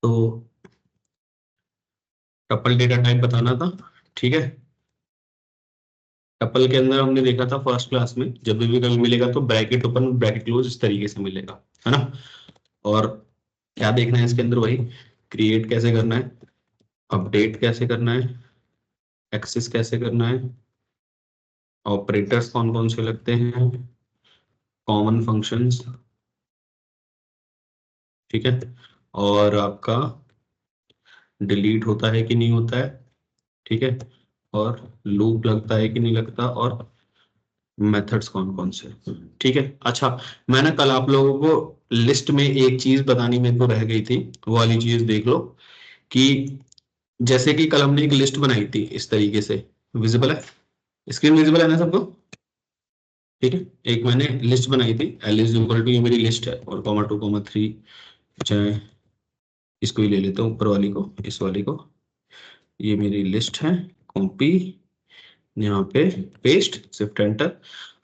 तो tuple data type बताना था, ठीक है। टपल के अंदर हमने देखा था फर्स्ट क्लास में, जब भी कभी मिलेगा तो ब्रैकेट ओपन ब्रैकेट क्लोज इस तरीके से मिलेगा, है ना। और क्या देखना है इसके अंदर, वही क्रिएट कैसे करना है, अपडेट कैसे करना है, एक्सेस कैसे करना है, ऑपरेटर्स कौन कौन से लगते हैं, कॉमन फंक्शंस, ठीक है। और आपका डिलीट होता है कि नहीं होता है, ठीक है। और लूप लगता है कि नहीं लगता, और मेथड्स कौन कौन से, ठीक है। अच्छा, मैंने कल आप लोगों को लिस्ट में एक चीज बतानी मेरे को रह गई थी, वो वाली चीज देख लो। कि जैसे कि कल हमने एक लिस्ट बनाई थी इस तरीके से, विजिबल है, स्क्रीन विजिबल है ना सबको, ठीक है। एक मैंने लिस्ट बनाई थी, एल इज इक्वल टू, ये मेरी लिस्ट है, और कॉमा 2 कॉमा 3, चाहे इसको ही ले लेता हूँ, ऊपर वाली को, इस वाली को, ये मेरी लिस्ट है, कॉपी, यहाँ पे पेस्ट, शिफ्ट एंटर।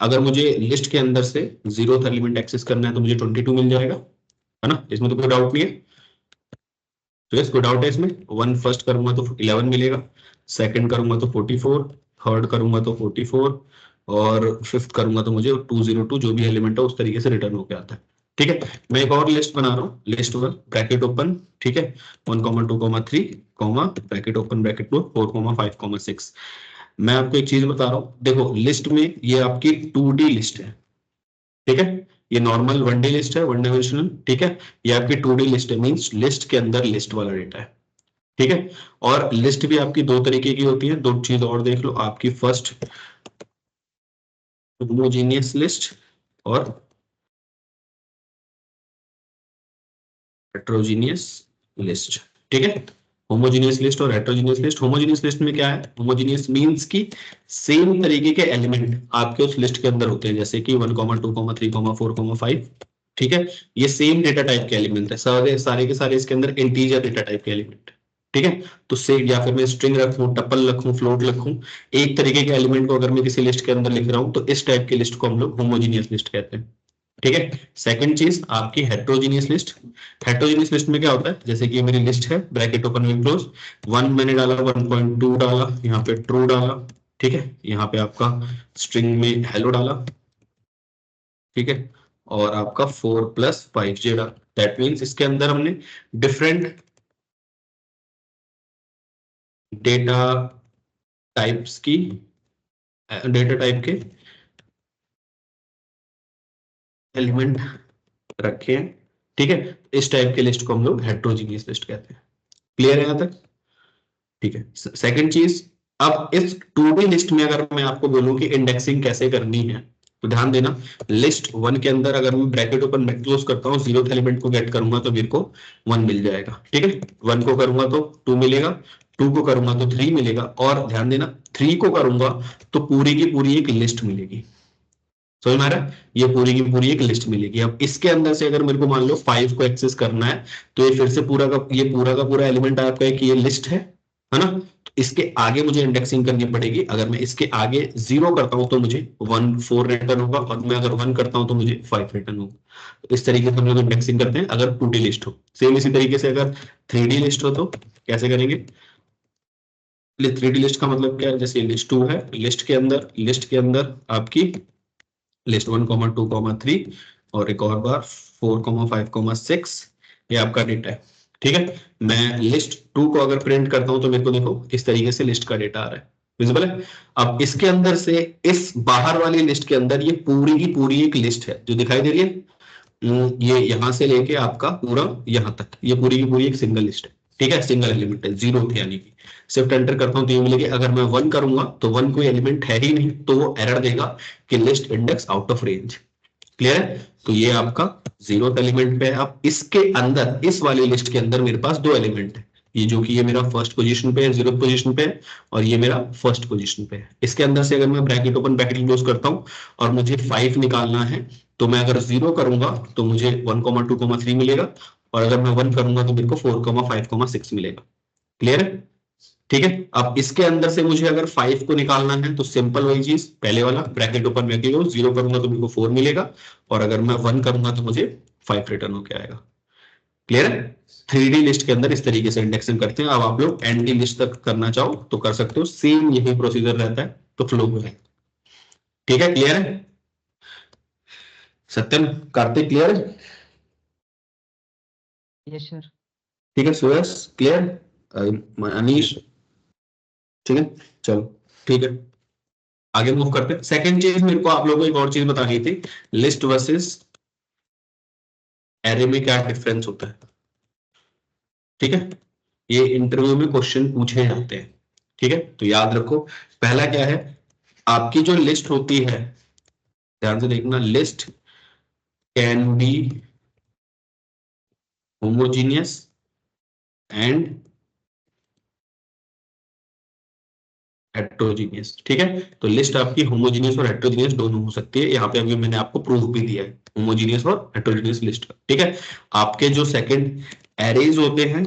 अगर मुझे लिस्ट के अंदर से 0th एलिमेंट एक्सेस करना है तो मुझे 22 मिल जाएगा, है ना, इसमें तो कोई डाउट नहीं है। तो यस, कोई डाउट है इसमें, वन फर्स्ट करूंगा तो 11 मिलेगा, सेकंड करूंगा तो 44, थर्ड करूंगा तो 44, और फिफ्थ करूंगा तो मुझे 202, जो भी एलिमेंट है उस तरीके से रिटर्न होकर आता है, ठीक है। मैं एक और लिस्ट बना रहा हूँ, लिस्ट वन ब्रैकेट ओपन, ठीक है, 1 comma 2 comma 3 comma bracket open bracket close 4 comma 5 comma 6। मैं आपको एक चीज बता रहा हूँ, देखो लिस्ट में ये आपकी 2D लिस्ट है, ठीक है। ये नॉर्मल 1D लिस्ट है, वन डायमेंशनल, ठीक है। ये आपकी 2D लिस्ट है, मींस लिस्ट के अंदर लिस्ट वाला डेटा है, ठीक है। और लिस्ट भी आपकी दो तरीके की होती है, दो चीज और देख लो, आपकी फर्स्ट होमोजीनियस लिस्ट और हेट्रोजीनियस लिस्ट, ठीक है। होमोजीनियस लिस्ट और हेट्रोजीनियस लिस्ट, होमोजीनियस लिस्ट में क्या है, होमोजीनियस मींस की सेम तरीके के एलिमेंट आपके उस लिस्ट के अंदर होते हैं, जैसे कि 1 कॉमा 2 कॉमा 3 कॉमा 4 कॉमा 5, ठीक है। ये सेम डेटा टाइप के एलिमेंट है, सारे सारे के सारे इसके अंदर इंटीजर डेटा टाइप के एलिमेंट, ठीक है। तो से या फिर मैं स्ट्रिंग रखूं, टपल रखूं, फ्लोट रखूं, एक तरीके के एलिमेंट को अगर मैं किसी लिस्ट के अंदर लिख रहा हूं तो इस टाइप की लिस्ट को हम लोग होमोजीनियस लिस्ट कहते हैं, ठीक है। सेकंड चीज आपकी हेट्रोजीनियस लिस्ट। हेट्रोजीनियस लिस्ट में क्या होता है, जैसे कि ये मेरी लिस्ट है, ब्रैकेट ओपन विद क्लोज, 1 मैंने डाला, 1.2 डाला, यहाँ पे ट्रू डाला, ठीक है, यहाँ पे आपका स्ट्रिंग में हेलो डाला, ठीक है, और आपका 4+5 डाला। दैट मीन्स इसके अंदर हमने डिफरेंट डेटा टाइप्स की, डेटा टाइप के एलिमेंट रखे हैं, ठीक है। इस टाइप के लिस्ट को हम लोग हेट्रोजीनियस लिस्ट कहते हैं। क्लियर है यहाँ तक, ठीक है। सेकंड चीज, अब इस 2D लिस्ट में अगर मैं आपको बोलूं कि इंडेक्सिंग कैसे करनी है, तो ध्यान देना, लिस्ट वन के अंदर अगर मैं ब्रैकेट ओपन ब्रैकेट क्लोज करता हूँ, 0th एलिमेंट को गेट करूंगा तो मेरे को 1 मिल जाएगा, ठीक है। 1 को करूंगा तो 2 मिलेगा, 2 को करूंगा तो 3 मिलेगा, और ध्यान देना 3 को करूंगा तो पूरी की पूरी एक लिस्ट मिलेगी, समझ में आ रहा है, ये पूरी की पूरी एक लिस्ट मिलेगी। अब इसके अंदर से अगर मेरे को मान लो 5 को एक्सेस करना है, तो ये फिर से पूरा का पूरा एलिमेंट आपका एक ये लिस्ट है ना। तो इसके आगे मुझे इंडेक्सिंग करनी पड़ेगी, अगर मैं इसके आगे 0 करता हूं तो मुझे 4 रिटर्न होगा, और मैं अगर 1 करता हूं तो मुझे 5 रिटर्न होगा। तो इस तरीके से हम लोग इंडेक्सिंग करते हैं अगर 2D लिस्ट हो। सेम इसी तरीके से अगर 3D लिस्ट हो तो कैसे करेंगे, 3D लिस्ट का मतलब क्या है, जैसे लिस्ट 2 है, लिस्ट के अंदर आपकी लिस्ट 1 कॉमा 2 कॉमा 3, और एक और बार 4 कॉमा 5 कॉमा 6, ये आपका डेटा है, ठीक है। मैं लिस्ट 2 को अगर प्रिंट करता हूं तो मेरे को देखो इस तरीके से लिस्ट का डेटा आ रहा है, विजिबल है। अब इसके अंदर से इस बाहर वाली लिस्ट के अंदर ये पूरी की पूरी एक लिस्ट है जो दिखाई दे रही है, ये यहां से लेके आपका पूरा यहां तक, ये पूरी की पूरी एक सिंगल लिस्ट है, ठीक है, सिंगल एलिमेंट है, 0 यानी कि शिफ्ट एंटर करता हूं तो ये मिलेगी। अगर मैं 1 करूंगा तो 1 कोई एलिमेंट है ही नहीं, तो वो एरर देगा कि list index out of range. Clear है, तो ये आपका 0th एलिमेंट पे है। अब इसके अंदर इस वाली लिस्ट के अंदर मेरे पास दो एलिमेंट है, ये जो कि ये मेरा फर्स्ट पोजीशन पे है, 0th पोजीशन पे है, और ये मेरा फर्स्ट पोजीशन पे है। इसके अंदर से अगर मैं ब्रैकेट ओपन ब्रैकेट क्लोज करता हूं और मुझे 5 निकालना है, तो मैं अगर 0 करूंगा तो मुझे 1,2,3 मिलेगा, और अगर मैं 1 करूंगा तो मेरे को 4,5,6 मिलेगा। क्लियर है, ठीक है। अब इसके अंदर से मुझे अगर 5 को निकालना है तो सिंपल वही चीज, पहले वाला ब्रैकेट ओपन ब्रैकेट क्लोज, 0 करूंगा तो मेरे को 4 मिलेगा, और अगर मैं 1 करूंगा तो मुझे 5 रिटर्न होके आएगा। क्लियर है? 3D लिस्ट के अंदर इस तरीके से इंडेक्सिंग करते हैं। अब आप लोग एनडी लिस्ट तक करना चाहो तो कर सकते हो, सेम यही प्रोसीजर रहता है, तो फ्लो में है। ठीक है, क्लियर है? सत्यम, कार्तिक, क्लियर है? Yes sir. ठीक है, सुयस क्लियर, अनीश, ठीक है, चलो ठीक है, आगे मूव करते हैं। सेकंड चीज मेरे को आप लोगों को एक और चीज बतानी थी, लिस्ट वर्सेस एरे में क्या डिफरेंस होता है। ठीक है, ये इंटरव्यू में क्वेश्चन पूछे जाते हैं। ठीक है, तो याद रखो, पहला क्या है, आपकी जो लिस्ट होती है, ध्यान से देखना, list can be homogeneous and heterogeneous. ठीक है, तो लिस्ट आपकी होमोजीनियस और हेट्रोजीनियस दोनों हो सकती है, यहाँ पे अभी मैंने आपको प्रूफ भी दिया है होमोजीनियस और हेट्रोजीनियस लिस्ट का। ठीक है, आपके जो सेकंड एरेज होते हैं,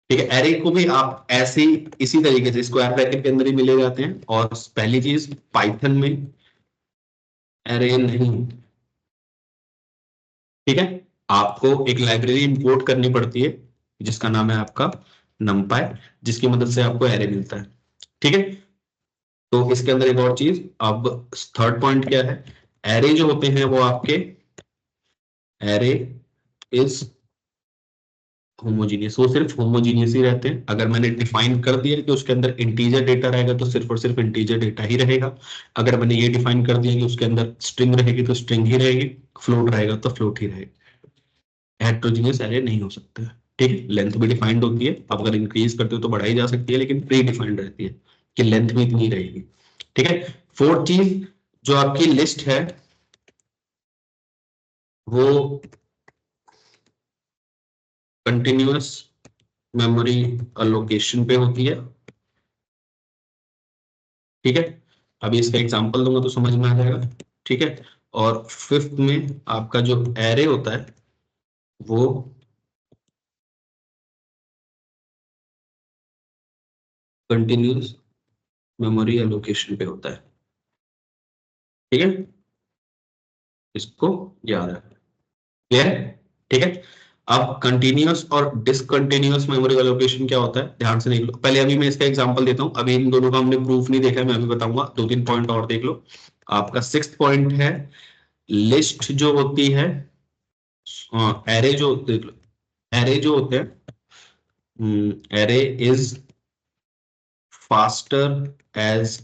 ठीक है, एरे को भी आप ऐसे ही इसी तरीके से स्क्वायर ब्रैकेट के अंदर ही मिले जाते हैं। और पहली चीज, पाइथन में एरे नहीं, ठीक है, आपको एक लाइब्रेरी इंपोर्ट करनी पड़ती है जिसका नाम है आपका numpy, जिसकी मदद से आपको एरे मिलता है। ठीक है, तो इसके अंदर एक और चीज, अब थर्ड पॉइंट क्या है, एरे जो होते हैं वो आपके, एरे इज होमोजीनियस, वो सिर्फ होमोजीनियस ही रहते हैं। अगर मैंने डिफाइन कर दिया कि उसके अंदर इंटीजर डेटा रहेगा तो सिर्फ और सिर्फ इंटीजर डेटा ही रहेगा। अगर मैंने ये डिफाइन कर दिया कि उसके अंदर स्ट्रिंग रहेगी तो स्ट्रिंग ही रहेगी, फ्लोट रहेगा तो फ्लोट ही रहेगा, हेट्रोजीनियस एरे नहीं हो सकता है। ठीक है, लेंथ भी डिफाइंड होती है, अब अगर इंक्रीज करते हो तो बढ़ाई जा सकती है, लेकिन प्री डिफाइंड रहती है कि लेंथ भी इतनी रहेगी। ठीक है, फोर्थ चीज, जो आपकी लिस्ट है वो कंटिन्यूअस मेमोरी अलोकेशन पे होती है। ठीक है, अभी इसका एग्जांपल दूंगा तो समझ में आ जाएगा। ठीक है, और फिफ्थ में आपका जो एरे होता है वो कंटिन्यूअस मेमोरी एलोकेशन पे होता है। ठीक है, इसको याद है, क्लियर है? ठीक है, अब कंटिन्यूअस और डिसकंटिन्यूअस मेमोरी एलोकेशन क्या होता है, ध्यान से देख लो। पहले अभी मैं इसका एग्जांपल देता हूं, अभी इन दोनों का हमने प्रूफ नहीं देखा है, मैं अभी बताऊंगा, दो तीन पॉइंट और देख लो। आपका सिक्स्थ पॉइंट है, लिस्ट जो होती है, एरे जो देख लो, एरे जो होते हैं, array is faster as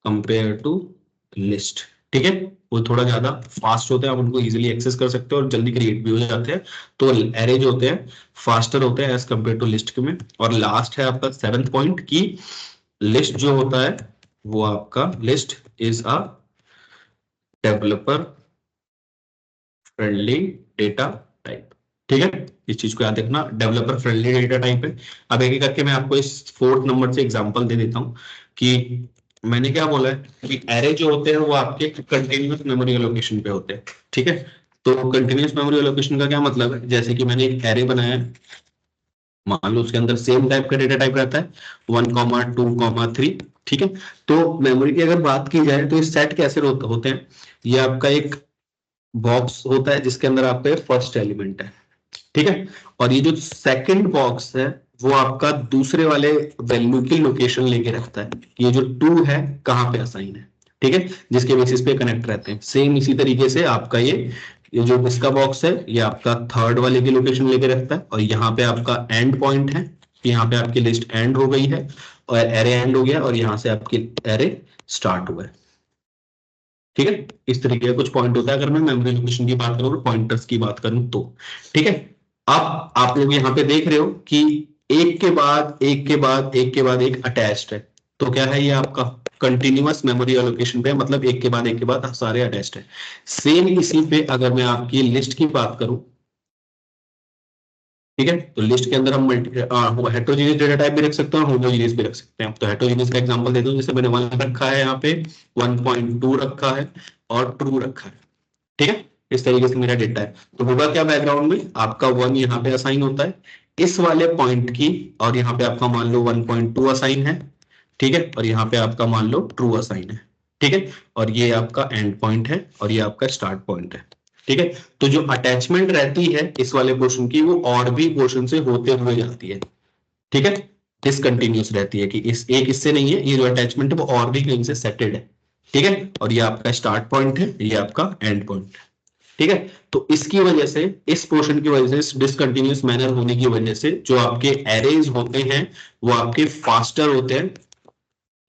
compared to list. ठीक है, वो थोड़ा ज्यादा फास्ट होते हैं, आप उनको इजीली एक्सेस कर सकते हो और जल्दी क्रिएट भी हो जाते हैं। तो एरे जो होते हैं फास्टर होते हैं एज कंपेयर टू लिस्ट के में। और लास्ट है आपका सेवेंथ पॉइंट की, लिस्ट जो होता है वो आपका, list is a developer friendly data type. ठीक है, इस चीज को याद रखना, डेवलपर फ्रेंडली डेटा टाइप है। अब एक एक करके मैं आपको इस फोर्थ नंबर से एग्जांपल दे देता हूं कि मैंने क्या बोला है कि एरे जो होते हैं वो आपके कंटिन्यूअस मेमोरी एलोकेशन पे होते हैं। ठीक है, तो कंटिन्यूअस मेमोरी एलोकेशन का क्या मतलब है, जैसे कि मैंने एक एरे बनाया है, मान लो उसके अंदर सेम टाइप का डेटा टाइप रहता है 1,2,3। ठीक है, तो मेमोरी की अगर बात की जाए तो इस सेट कैसे होते हैं, ये आपका एक बॉक्स होता है जिसके अंदर आपका फर्स्ट एलिमेंट है। ठीक है, और ये जो सेकंड बॉक्स है वो आपका दूसरे वाले वैल्यू की लोकेशन लेके रखता है, ये जो 2 है कहाँ पे असाइन है। ठीक है, जिसके बेसिस पे कनेक्ट रहते हैं। सेम इसी तरीके से आपका ये जो इसका बॉक्स है ये आपका थर्ड वाले की लोकेशन लेके रखता है, और यहाँ पे आपका एंड पॉइंट है, यहाँ पे आपकी लिस्ट एंड हो गई है और एरे एंड हो गया, और यहाँ से आपकी एरे स्टार्ट हुआ है। ठीक है, इस तरीके का कुछ पॉइंट होता है अगर मैं मेमोरी लोकेशन की बात करूं, पॉइंटर्स की बात करूं तो। ठीक है, अब आप लोग यहाँ पे देख रहे हो कि एक के बाद एक के बाद एक के बाद एक अटैच्ड है, तो क्या है ये आपका कंटिन्यूअस मेमोरी एलोकेशन पे, मतलब एक के बाद एक के बाद सारे अटैच्ड है। सेम इसी पे अगर मैं आपकी लिस्ट की बात करूं, ठीक है, तो लिस्ट के अंदर हम हेट्रोजीनियस डेटा टाइप भी रख सकते हैं और होमोजीनियस भी रख सकते हैं। तो हेट्रोजीनियस का एग्जांपल देता हूं, जैसे मैंने 1 रखा है, यहाँ पे 1.2 रखा है और ट्रू रखा है। ठीक है, इस तरीके से मेरा डेटा है। तो होगा क्या, बैकग्राउंड में आपका 1 यहाँ पे असाइन होता है इस वाले पॉइंट की, और यहाँ पे आपका मान लो 1.2 असाइन है। ठीक है, और यहाँ पे आपका मान लो ट्रू असाइन है। ठीक है, और ये आपका एंड पॉइंट है और ये आपका स्टार्ट पॉइंट है। ठीक है, तो जो अटैचमेंट रहती है इस वाले पोर्शन की वो और भी पोर्शन से होते हुए जाती है, ठीक है, डिसकंटिन्यूस रहती है कि इस एक इससे नहीं है, ये जो अटैचमेंट है वो और भी कहीं से सेटेड है, ठीक है, और ये आपका स्टार्ट पॉइंट है, ये आपका एंड पॉइंट है, ठीक है। तो इसकी वजह से, इस पोर्शन की वजह से, डिसकंटिन्यूस मैनर होने की वजह से जो आपके एरेज होते हैं वो आपके फास्टर होते हैं,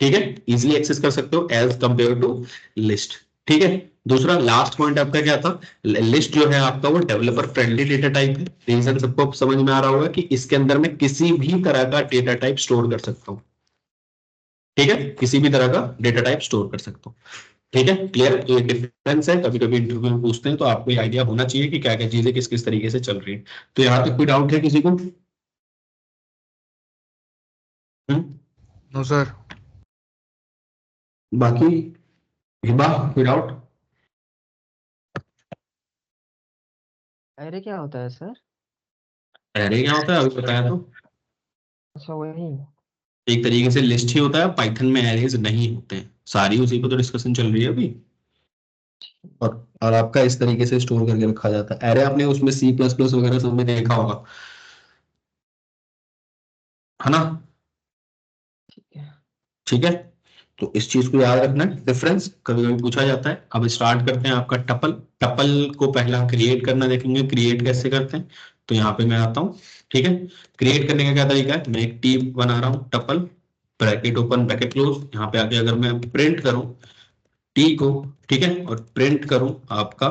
ठीक है, इजीली एक्सेस कर सकते हो एज कंपेयर टू लिस्ट, ठीक है। दूसरा लास्ट पॉइंट आपका क्या था, लिस्ट जो है आपका वो डेवलपर फ्रेंडली डेटा टाइप है, रीजन सबको समझ में आ रहा होगा कि इसके अंदर मैं किसी भी तरह का डेटा टाइप स्टोर कर सकता हूँ, ठीक है, किसी भी तरह का डेटा टाइप स्टोर कर सकता हूँ, ठीक है, क्लियर। तो ये डिफरेंस है, कभी कभी इंटरव्यू में पूछते हैं तो आपको आइडिया होना चाहिए कि क्या क्या चीजें किस किस तरीके से चल रही है। तो यहाँ तक कोई डाउट है किसी को? No sir. बाकी हिबा, कोई डाउट? अरे क्या होता है सर? अरे क्या होता है अभी बताया तो, अच्छा वही। एक तरीके से लिस्ट ही होता है, पाइथन में एरेज नहीं होते हैं सारी, उसी पर तो डिस्कशन चल रही है अभी। और आपका इस तरीके से स्टोर करके रखा जाता है एरे, आपने उसमें सी प्लस प्लस वगैरह सब में देखा होगा, है ना, ठीक है। ठीक है। तो इस चीज को याद रखना है, डिफरेंस कभी कभी पूछा जाता है। अब स्टार्ट करते हैं आपका टपल। टपल को पहला क्रिएट करना देखेंगे, क्रिएट कैसे करते हैं, तो यहाँ पे मैं आता हूँ, ठीक है। क्रिएट करने का क्या तरीका है, मैं एक टी बना रहा हूँ, tuple, bracket open bracket close, यहाँ पे आके अगर मैं प्रिंट करूँ टी को, ठीक है, और प्रिंट करूं आपका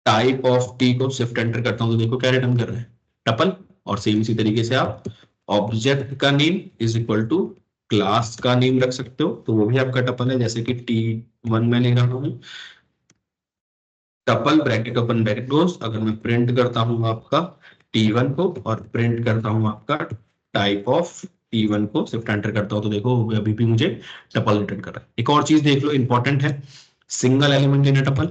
टाइप ऑफ टी को, शिफ्ट एंटर करता हूं तो देखो क्या रिटर्न कर रहे हैं, टपल। और सेम इसी तरीके से आप ऑब्जेक्ट का name is equal to class का नेम रख सकते हो, तो वो भी आपका टपल है, जैसे कि T1 में ले रहा हूं, tuple bracket open bracket close, अगर मैं प्रिंट करता हूं आपका T1 को और प्रिंट करता हूं आपका टाइप ऑफ T1 को, शिफ्ट एंटर करता हूं तो देखो वो अभी भी मुझे टपल रिटर्न कर रहा है। एक और चीज देख लो, इंपॉर्टेंट है, सिंगल एलिमेंट इन टपल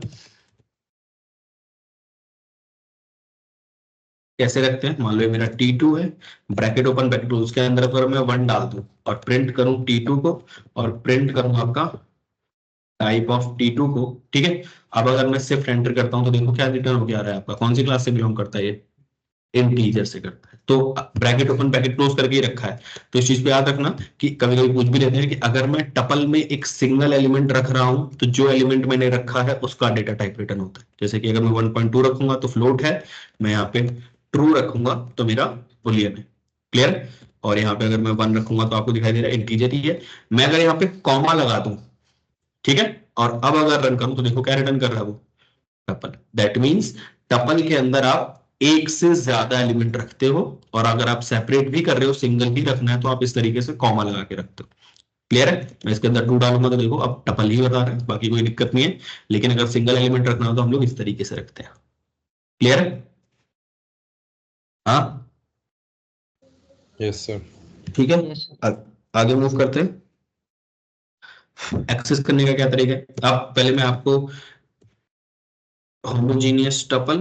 कैसे रखते हैं। मान लो ये मेरा T2 है, ब्रैकेट ओपन ब्रैकेट क्लोज, उसके अंदर अगर मैं 1 डाल दूं और प्रिंट करूं T2 को और प्रिंट करूं आपका टाइप ऑफ T2 को, ठीक है, अब अगर मैं शिफ्ट एंटर करता हूं तो देखो क्या रिटर्न हो गया आ रहा है आपका, कौन सी क्लास से बिलोंग करता है ये, इंटीजर से करता है, तो ब्रैकेट ओपन ब्रैकेट क्लोज करके ही रखा है। तो इस चीज पे याद रखना कि कभी कभी पूछ भी लेते हैं कि अगर मैं टपल में एक सिंगल एलिमेंट रख रहा हूं तो जो एलिमेंट मैंने रखा है उसका डेटा टाइप रिटर्न होता है, जैसे कि अगर मैं 1.2 रखूंगा तो फ्लोट है, मैं यहाँ पे ट्रू रखूंगा तो मेरा बुलियन है, क्लियर। और यहाँ पे अगर मैं 1 रखूंगा तो आपको दिखाई दे रहा है इंटीजर ही है। मैं अगर यहाँ पे कॉमा लगा दूं, ठीक है, और अब अगर रन करूं तो देखो क्या रिटर्न कर रहा है वो, टपल। दैट मीन्स टपल के अंदर आप एक से ज्यादा एलिमेंट रखते हो, और अगर आप सेपरेट भी कर रहे हो, सिंगल ही रखना है तो आप इस तरीके से कॉमा लगा के रखते हो, क्लियर है। मैं इसके अंदर 2 डालूंगा तो देखो अब टपल ही बता रहा है, बाकी कोई दिक्कत नहीं है, लेकिन अगर सिंगल एलिमेंट रखना हो तो हम लोग इस तरीके से रखते हैं, क्लियर है। हाँ यस सर। ठीक है, यस सर। आगे मूव करते हैं। एक्सेस करने का क्या तरीका है, आप पहले मैं आपको होमोजीनियस टपल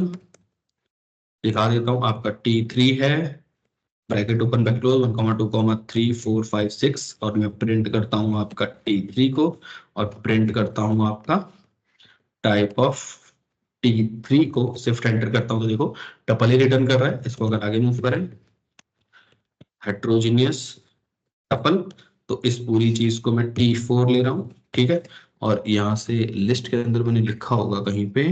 दिखा देता हूं। आपका T3 है, ब्रैकेट ओपन ब्रैकेट क्लोज 1,2,3,4,5,6, और मैं प्रिंट करता हूं आपका T3 को और प्रिंट करता हूं आपका टाइप ऑफ T3 को, शिफ्ट एंटर करता हूं तो देखो टपल ही रिटर्न कर रहा है। इसको अगर आगे मूव करें, हेट्रोजीनियस टपल, तो इस पूरी चीज को मैं T4 ले रहा हूं, ठीक है, और यहां से लिस्ट के अंदर मैंने लिखा होगा कहीं पे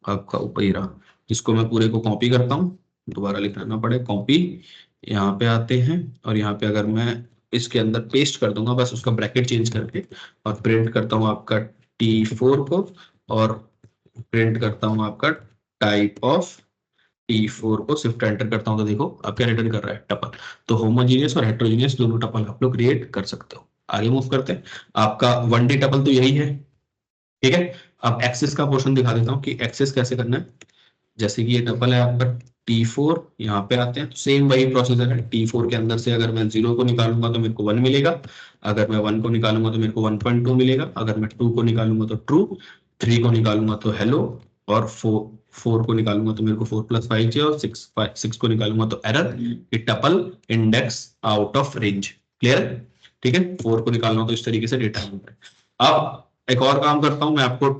आपका ऊपर ही रहा, इसको मैं पूरे को कॉपी करता हूँ, दोबारा लिखना ना पड़े, कॉपी, यहाँ पे आते हैं और यहाँ पे अगर मैं इसके अंदर पेस्ट कर दूंगा बस उसका ब्रैकेट चेंज करके, और प्रिंट करता हूँ आपका T4 को और प्रिंट करता हूँ आपका टाइप ऑफ T4 को, शिफ्ट एंटर करता हूँ तो देखो अब क्या रिटर्न कर रहा है, टपल। तो होमोजीनियस और हेट्रोजीनियस दोनों टपल आप लोग क्रिएट कर सकते हो। आगे मूव करते हैं, आपका 1D टपल तो यही है, ठीक है। अब एक्सेस का पोर्शन दिखा देता हूँ कि एक्सेस कैसे करना है। जैसे कि ये टपल है आपका T4, यहाँ पे आते हैं तो सेम वही प्रोसीजर है। T4 के अंदर से अगर मैं 0 को निकालूंगा तो मेरे को 1 मिलेगा, अगर मैं 1 को निकालूंगा तो मेरे को 1.2 मिलेगा, अगर मैं 2 को निकालूंगा तो ट्रू, 3 को निकालूंगा तो हेलो, और 4 को निकालूंगा तो मेरे को 4 + 5 और 6 को निकालूंगा तो एरर। ये tuple index out of range, clear है, ठीक है। 4 को निकालना हो तो इस तरीके से डेटा। अब एक और काम करता हूं मैं आपको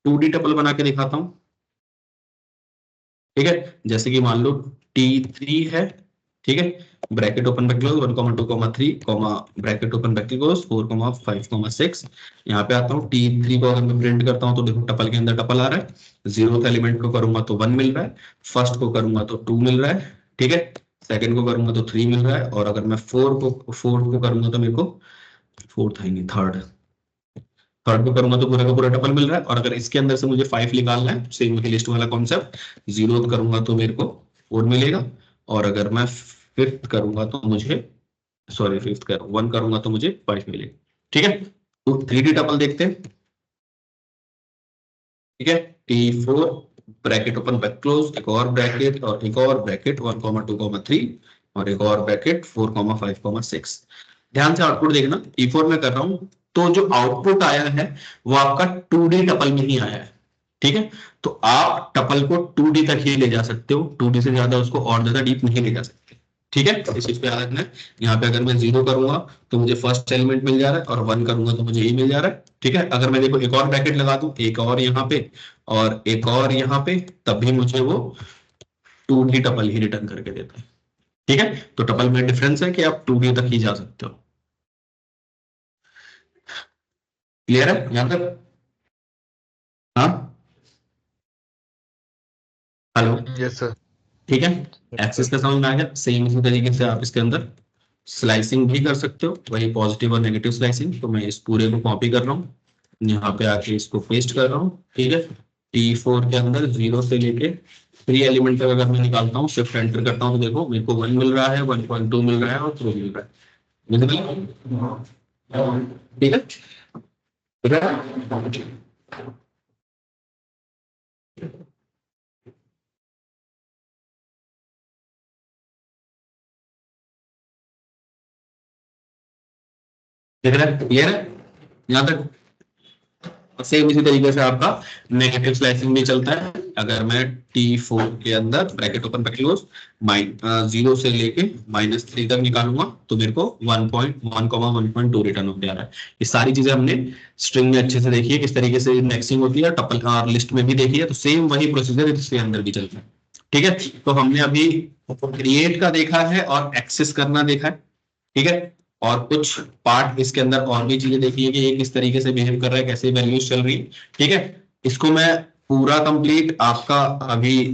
2D टपल बना के दिखाता हूं, ठीक है। जैसे कि मान लो T3 है, ठीक है, bracket open bracket close 1,2,3 bracket open bracket close 4,5,6। यहाँ पे आता हूँ T3 को अगर मैं प्रिंट करता हूँ तो देखो टपल के अंदर टपल आ रहा है। 0th एलिमेंट को करूंगा तो 1 मिल रहा है, फर्स्ट को करूंगा तो 2 मिल रहा है, ठीक है, सेकंड को करूंगा तो 3 मिल रहा है, और अगर मैं फोर्थ को करूंगा तो मेरे को फोर्थ है नहीं, थर्ड को करूंगा तो पूरा का पूरा टपल मिल रहा है। और अगर इसके अंदर से मुझे 5 निकालना है, सेम वही लिस्ट वाला कॉन्सेप्ट, 0 करूंगा तो मेरे को 4 मिलेगा, और अगर मैं फिफ्थ करूंगा तो मुझे, सॉरी फिफ्थ कर 1 करूंगा तो मुझे 5 मिलेगा, ठीक है। तो 3D टपल देखते हैं, ठीक है। T4 bracket open back close, एक और ब्रैकेट और एक और ब्रैकेट 1,2,3 और एक और ब्रैकेट 4,5,6। ध्यान से आउटपुट देखना, T4 में कर रहा हूं तो जो आउटपुट आया है वो आपका 2D टपल में ही आया है, ठीक है। तो आप टपल को 2D तक ही ले जा सकते हो, 2D से ज्यादा उसको और ज्यादा डीप नहीं ले जा सकते, ठीक है। इस चीज पे याद रखना है। यहाँ पे अगर मैं 0 करूंगा तो मुझे फर्स्ट एलिमेंट मिल जा रहा है, और 1 करूंगा तो मुझे ये मिल जा रहा है, ठीक है। अगर मैं देखो एक और ब्रैकेट लगा दूं, एक और यहाँ पे और एक और यहाँ पे, तब भी मुझे वो 2D टपल ही रिटर्न करके देता है, ठीक है। तो टपल में डिफरेंस है कि आप 2D तक ही जा सकते हो। क्लियर है यहां तक? हाँ, हेलो, यस सर। ठीक है। Yes, axis sir. का समझ में आ गया। सेम इसी तरीके से आप इसके अंदर स्लाइसिंग भी कर सकते हो, वही पॉजिटिव और नेगेटिव स्लाइसिंग। तो मैं इस पूरे को कॉपी कर रहा हूँ, यहाँ पे आके इसको पेस्ट कर रहा हूँ, ठीक है। T4 के अंदर 0 से लेके 3 एलिमेंट तक अगर मैं निकालता हूँ, शिफ्ट एंटर करता हूँ, तो देखो मेरे को 1 मिल रहा है, 1.2 मिल रहा है और 3 मिल रहा है। Visible? ठीक है। देख रहे हैं, क्लियर है यहाँ तक? सेम इसी तरीके से आपका नेगेटिव स्लाइसिंग भी चलता है। अगर मैं T4 के अंदर ब्रैकेट ओपन ब्रैकेट क्लोज 0 से लेके -3 तक निकालूंगा तो मेरे को 1.1,2 रिटर्न होते आ रहा है। ये सारी चीजें हमने स्ट्रिंग में अच्छे से देखी है, किस तरीके से इंडेक्सिंग होती है, टपल का लिस्ट में भी देखी है। तो सेम वही प्रोसीजर इसके अंदर भी चलता है, ठीक है। तो हमने अभी क्रिएट का देखा है और एक्सेस करना देखा है, ठीक है। और कुछ पार्ट इसके अंदर और भी चीजें देखी है कि ये किस तरीके से बिहेव कर रहा है, कैसे वैल्यूज चल रही है, ठीक है। इसको मैं पूरा कंप्लीट आपका अभी